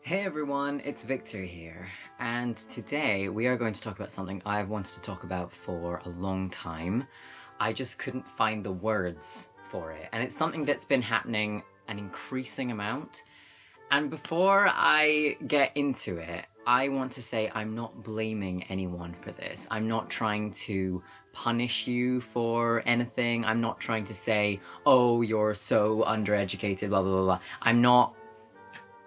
Hey everyone, it's Victor here, and today we are going to talk about something I've wanted to talk about for a long time. I just couldn't find the words for it, and it's something that's been happening an increasing amount. And before I get into it, I want to say I'm not blaming anyone for this. I'm not trying to punish you for anything. I'm not trying to say, oh, you're so undereducated, blah, blah, blah, blah.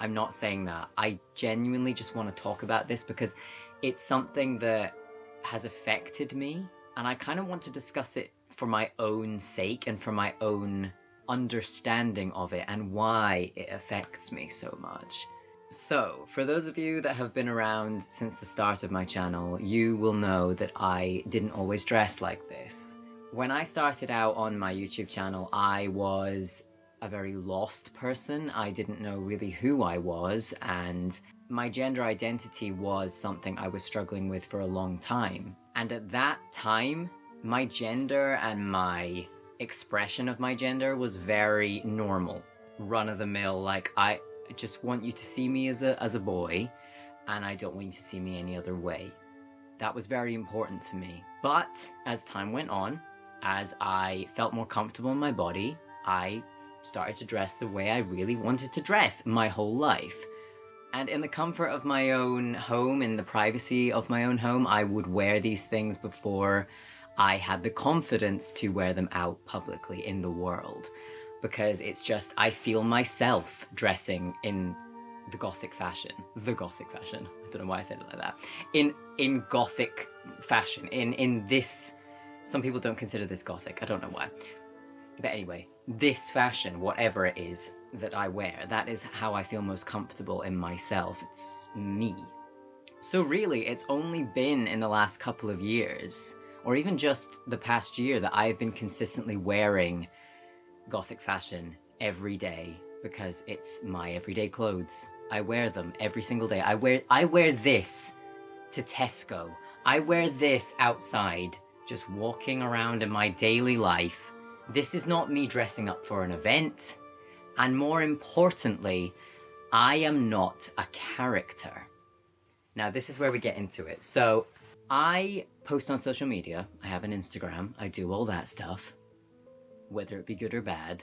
I'm not saying that. I genuinely just want to talk about this because it's something that has affected me, and I kind of want to discuss it for my own sake and for my own understanding of it and why it affects me so much. So, for those of you that have been around since the start of my channel, you will know that I didn't always dress like this. When I started out on my YouTube channel, I was a very lost person. I didn't know really who I was, and my gender identity was something I was struggling with for a long time. And at that time, my gender and my expression of my gender was very normal, run-of-the-mill. Like, I just want you to see me as a boy, and I don't want you to see me any other way. That was very important to me. But as time went on, as I felt more comfortable in my body, I started to dress the way I really wanted to dress my whole life. And in the comfort of my own home, in the privacy of my own home, I would wear these things before I had the confidence to wear them out publicly in the world. Because it's just, I feel myself dressing in the gothic fashion. The gothic fashion. I don't know why I said it like that. In gothic fashion. In this, some people don't consider this gothic. I don't know why. But anyway, this fashion, whatever it is that I wear, that is how I feel most comfortable in myself. It's me. So really, it's only been in the last couple of years, or even just the past year, that I've been consistently wearing gothic fashion every day because it's my everyday clothes. I wear them every single day. I wear this to Tesco. I wear this outside, just walking around in my daily life. This is not me dressing up for an event, and more importantly, I am not a character. Now, this is where we get into it. So, I post on social media, I have an Instagram, I do all that stuff, whether it be good or bad,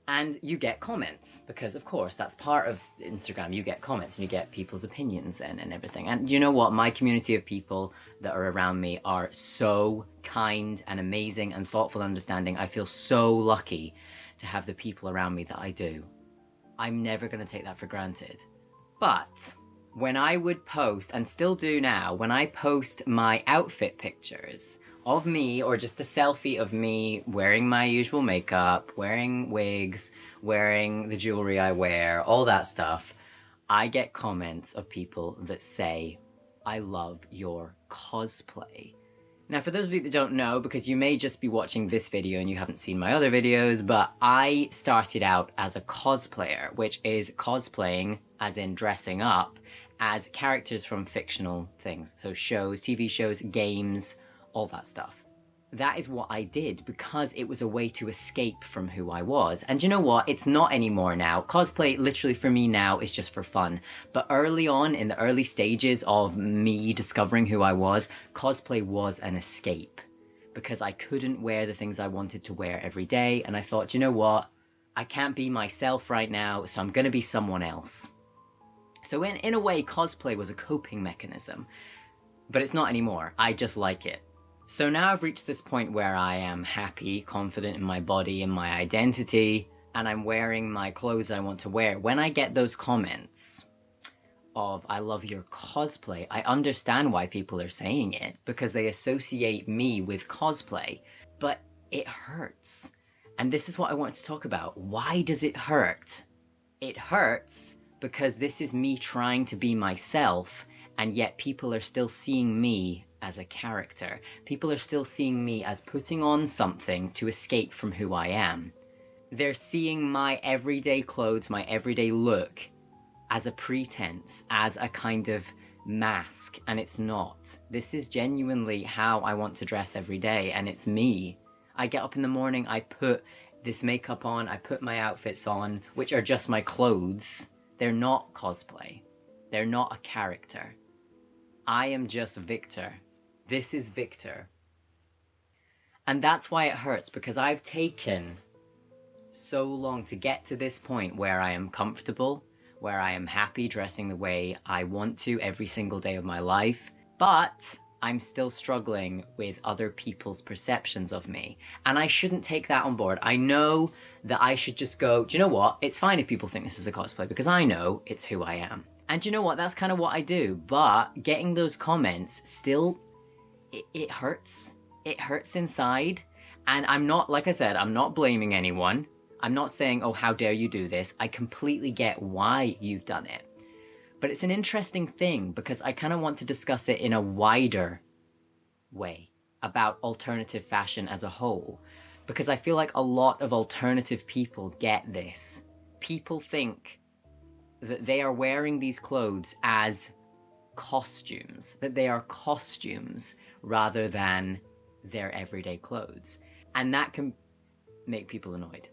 and you get comments, because of course, that's part of Instagram. You get comments, and you get people's opinions and everything. And you know what? My community of people that are around me are so kind and amazing and thoughtful, understanding. I feel so lucky to have the people around me that I do. I'm never going to take that for granted. But when I would post, and still do now, when I post my outfit pictures of me, or just a selfie of me wearing my usual makeup, wearing wigs, wearing the jewelry I wear, all that stuff, I get comments of people that say, I love your cosplay. Now, for those of you that don't know, because you may just be watching this video and you haven't seen my other videos, but I started out as a cosplayer, which is cosplaying, as in dressing up, as characters from fictional things. So shows, TV shows, games, all that stuff. That is what I did because it was a way to escape from who I was. And you know what? It's not anymore now. Cosplay, literally for me now, is just for fun. But early on, in the early stages of me discovering who I was, cosplay was an escape. Because I couldn't wear the things I wanted to wear every day. And I thought, you know what? I can't be myself right now, so I'm gonna be someone else. So in a way, cosplay was a coping mechanism. But it's not anymore. I just like it. So now I've reached this point where I am happy, confident in my body and my identity, and I'm wearing my clothes I want to wear. When I get those comments of, I love your cosplay, I understand why people are saying it, because they associate me with cosplay. But it hurts. And this is what I want to talk about. Why does it hurt? It hurts because this is me trying to be myself, and yet people are still seeing me as a character. People are still seeing me as putting on something to escape from who I am. They're seeing my everyday clothes, my everyday look, as a pretense, as a kind of mask, and it's not. This is genuinely how I want to dress every day, and it's me. I get up in the morning, I put this makeup on, I put my outfits on, which are just my clothes. They're not cosplay. They're not a character. I am just Victor. This is Victor. And that's why it hurts, because I've taken so long to get to this point where I am comfortable, where I am happy dressing the way I want to every single day of my life, but I'm still struggling with other people's perceptions of me. And I shouldn't take that on board. I know that I should just go, do you know what? It's fine if people think this is a cosplay, because I know it's who I am. And do you know what? That's kind of what I do. But getting those comments still, it hurts. It hurts inside. And I'm not, like I said, I'm not blaming anyone. I'm not saying, oh, how dare you do this? I completely get why you've done it. But it's an interesting thing because I kind of want to discuss it in a wider way about alternative fashion as a whole. Because I feel like a lot of alternative people get this. People think that they are wearing these clothes as costumes, that they are costumes rather than their everyday clothes. And that can make people annoyed.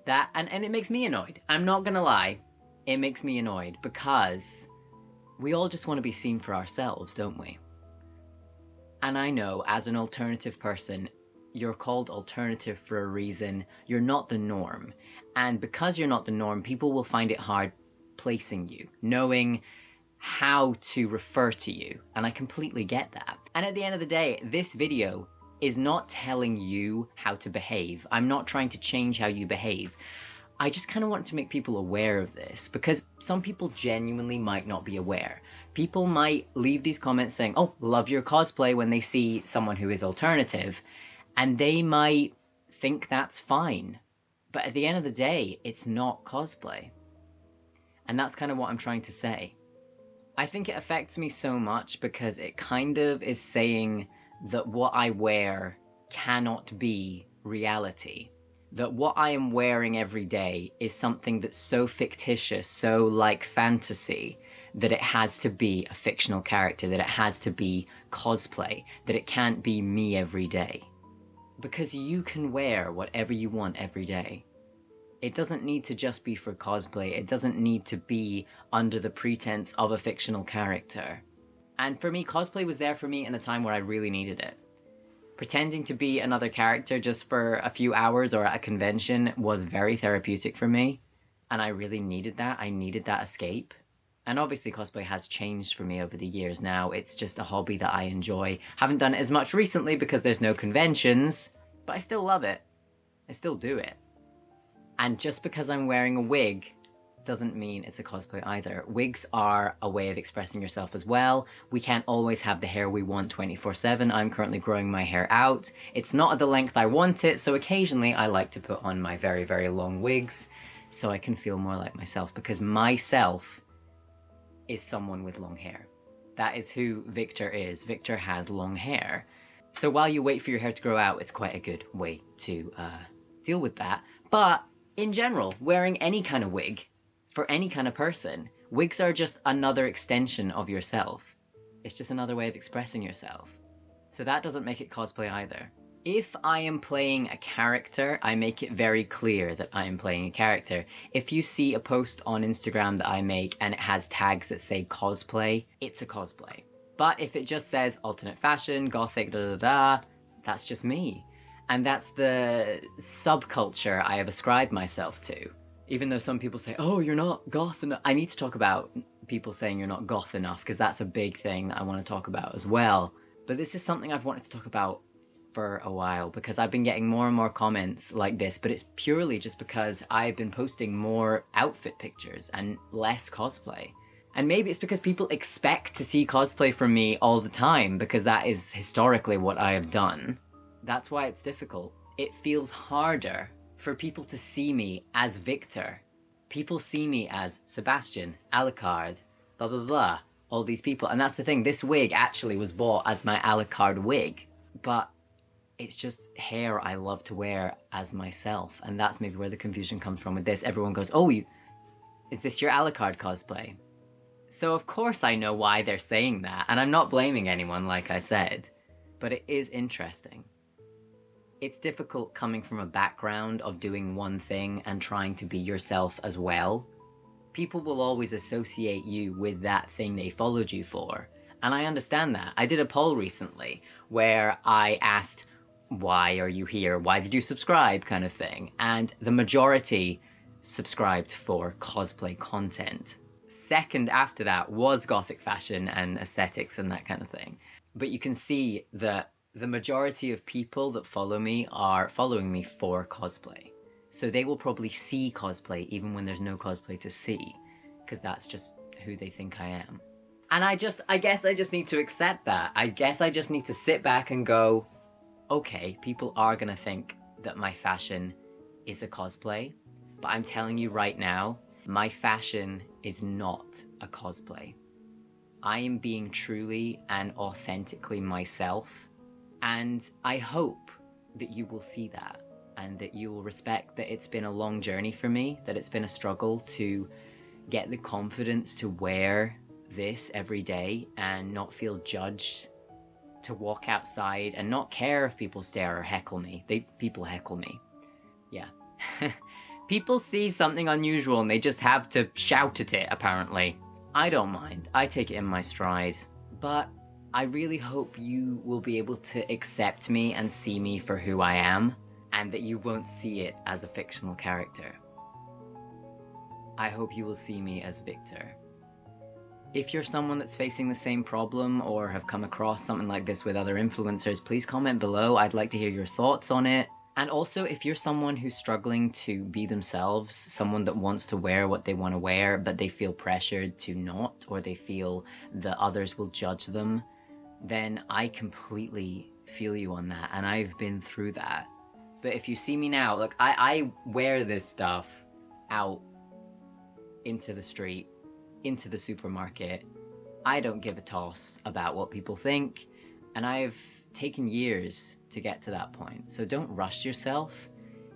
And it makes me annoyed. I'm not gonna lie, it makes me annoyed because we all just want to be seen for ourselves, don't we? And I know, as an alternative person, you're called alternative for a reason. You're not the norm. And because you're not the norm, people will find it hard placing you, knowing how to refer to you. And I completely get that. And at the end of the day, this video is not telling you how to behave. I'm not trying to change how you behave. I just kind of want to make people aware of this because some people genuinely might not be aware. People might leave these comments saying, oh, love your cosplay when they see someone who is alternative, and they might think that's fine. But at the end of the day, it's not cosplay. And that's kind of what I'm trying to say. I think it affects me so much because it kind of is saying that what I wear cannot be reality. That what I am wearing every day is something that's so fictitious, so like fantasy, that it has to be a fictional character, that it has to be cosplay, that it can't be me every day. Because you can wear whatever you want every day. It doesn't need to just be for cosplay. It doesn't need to be under the pretense of a fictional character. And for me, cosplay was there for me in a time where I really needed it. Pretending to be another character just for a few hours or at a convention was very therapeutic for me. And I really needed that. I needed that escape. And obviously cosplay has changed for me over the years now. It's just a hobby that I enjoy. Haven't done it as much recently because there's no conventions, but I still love it. I still do it. And just because I'm wearing a wig doesn't mean it's a cosplay either. Wigs are a way of expressing yourself as well. We can't always have the hair we want 24/7. I'm currently growing my hair out. It's not at the length I want it, so occasionally I like to put on my very, very long wigs so I can feel more like myself, because myself is someone with long hair. That is who Victor is. Victor has long hair. So while you wait for your hair to grow out, it's quite a good way to deal with that. But in general, wearing any kind of wig, for any kind of person, wigs are just another extension of yourself. It's just another way of expressing yourself. So that doesn't make it cosplay either. If I am playing a character, I make it very clear that I am playing a character. If you see a post on Instagram that I make and it has tags that say cosplay, it's a cosplay. But if it just says alternate fashion, gothic, that's just me. And that's the subculture I have ascribed myself to. Even though some people say, oh, you're not goth enough. I need to talk about people saying you're not goth enough, because that's a big thing that I want to talk about as well. But this is something I've wanted to talk about for a while, because I've been getting more and more comments like this, but it's purely just because I've been posting more outfit pictures and less cosplay. And maybe it's because people expect to see cosplay from me all the time, because that is historically what I have done. That's why it's difficult. It feels harder for people to see me as Victor. People see me as Sebastian, Alucard, blah blah blah, all these people. And that's the thing, this wig actually was bought as my Alucard wig, but it's just hair I love to wear as myself. And that's maybe where the confusion comes from with this. Everyone goes, oh, is this your Alucard cosplay? So of course I know why they're saying that, and I'm not blaming anyone, like I said, but it is interesting. It's difficult coming from a background of doing one thing and trying to be yourself as well. people will always associate you with that thing they followed you for. And I understand that. I did a poll recently where I asked, why are you here? Why did you subscribe? Kind of thing. And the majority subscribed for cosplay content. Second after that was gothic fashion and aesthetics and that kind of thing. But you can see that the majority of people that follow me are following me for cosplay. So they will probably see cosplay even when there's no cosplay to see, because that's just who they think I am. And I guess I just need to accept that. I guess I just need to sit back and go, okay, people are gonna think that my fashion is a cosplay, but I'm telling you right now, my fashion is not a cosplay. I am being truly and authentically myself, and I hope that you will see that, and that you will respect that it's been a long journey for me, that it's been a struggle to get the confidence to wear this every day and not feel judged, to walk outside and not care if people stare or heckle me. People heckle me. Yeah. People see something unusual and they just have to shout at it, apparently. I don't mind. I take it in my stride. But I really hope you will be able to accept me and see me for who I am, and that you won't see it as a fictional character. I hope you will see me as Victor. If you're someone that's facing the same problem or have come across something like this with other influencers, please comment below. I'd like to hear your thoughts on it. And also, if you're someone who's struggling to be themselves, someone that wants to wear what they want to wear, but they feel pressured to not, or they feel that others will judge them, then I completely feel you on that, and I've been through that. But if you see me now, look, I wear this stuff out into the street, into the supermarket. I don't give a toss about what people think, and I've taken years to get to that point. So don't rush yourself.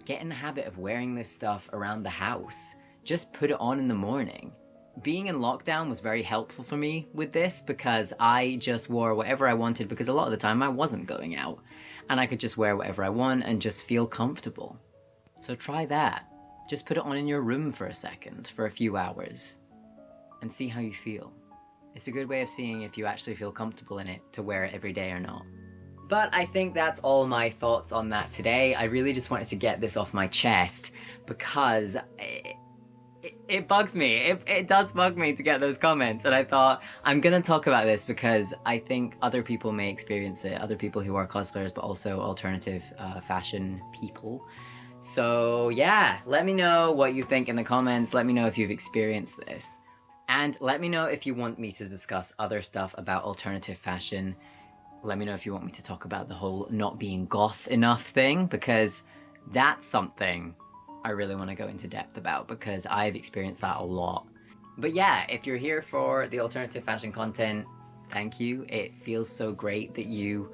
Get in the habit of wearing this stuff around the house. Just put it on in the morning. Being in lockdown was very helpful for me with this, because I just wore whatever I wanted, because a lot of the time I wasn't going out, and I could just wear whatever I want and just feel comfortable. So try that. Just put it on in your room for a second, for a few hours, and see how you feel. It's a good way of seeing if you actually feel comfortable in it to wear it every day or not. But I think that's all my thoughts on that today. I really just wanted to get this off my chest, because it bugs me. It does bug me to get those comments, and I thought, I'm gonna talk about this because I think other people may experience it, other people who are cosplayers, but also alternative fashion people. So yeah, let me know what you think in the comments. Let me know if you've experienced this. And let me know if you want me to discuss other stuff about alternative fashion. Let me know if you want me to talk about the whole not being goth enough thing, because that's something I really want to go into depth about, because I've experienced that a lot. But yeah, if you're here for the alternative fashion content, thank you. It feels so great that you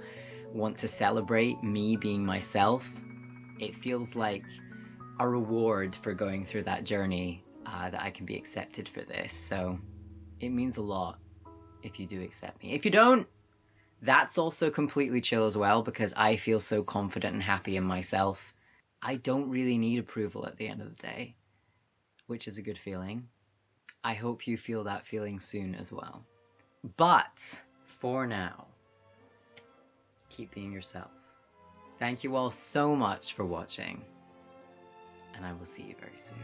want to celebrate me being myself. It feels like a reward for going through that journey, that I can be accepted for this. So it means a lot if you do accept me. If you don't, that's also completely chill as well, because I feel so confident and happy in myself. I don't really need approval at the end of the day, which is a good feeling. I hope you feel that feeling soon as well. But for now, keep being yourself. Thank you all so much for watching, and I will see you very soon.